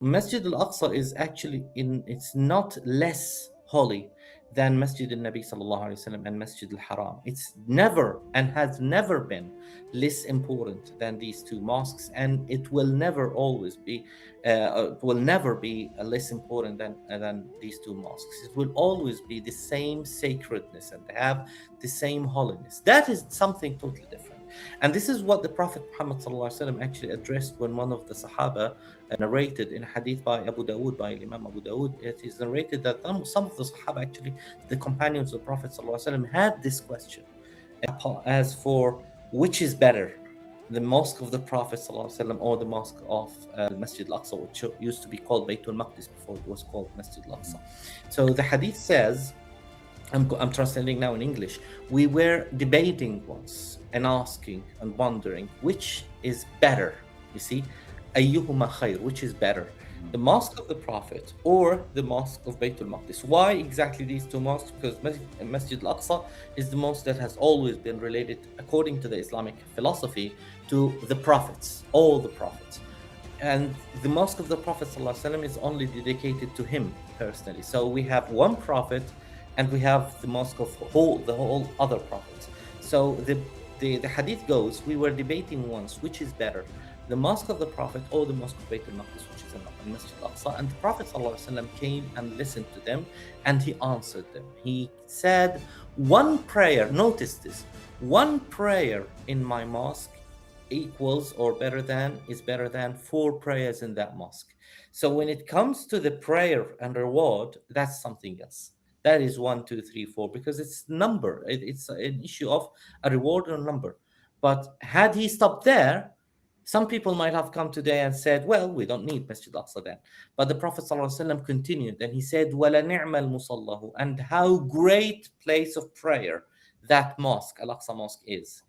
Masjid Al-Aqsa is actually it's not less holy than Masjid Al-Nabi sallallahu alaihi wasallam and Masjid Al-Haram. It's never and has never been less important than these two mosques, and it will never always be, will never be less important than these two mosques. It will always be the same sacredness and have the same holiness. That is something totally different. And this is what the Prophet Muhammad sallallahu alaihi wasallam actually addressed when one of the Sahaba narrated in a hadith by Abu Dawood, by Imam Abu Dawood. It is narrated that some of the Sahaba, actually, the companions of the Prophet ﷺ, had this question as for which is better, the mosque of the Prophet ﷺ or the mosque of Masjid Al-Aqsa, which used to be called Baytul Maqdis before it was called Masjid Al-Aqsa. So the hadith says, I'm translating now in English, we were debating once and asking and wondering which is better. You see, ayyuhuma khair, which is better, the mosque of the Prophet or the mosque of Baytul Maqdis? Why exactly these two mosques? Because Masjid Al-Aqsa is the mosque that has always been related, according to the Islamic philosophy, to the prophets, all the prophets. And the mosque of the Prophet ﷺ is only dedicated to him personally. So we have one prophet and we have the mosque of the whole other prophets. So the hadith goes, we were debating once which is better, the mosque of the Prophet or the mosque of Baytul Maqdis, which is in Masjid Al-Aqsa. And the Prophet ﷺ came and listened to them and he answered them. He said, one prayer, notice this, one prayer in my mosque equals or is better than 4 prayers in that mosque. So when it comes to the prayer and reward, that's something else. That is 1, 2, 3, 4, because it's number. It's an issue of a reward or number. But had he stopped there, some people might have come today and said, well, we don't need Masjid Al-Aqsa then. But the Prophet ﷺ continued and he said, وَلَا نِعْمَ الْمُصَلَّهُ, and how great place of prayer that mosque, Al-Aqsa Mosque, is.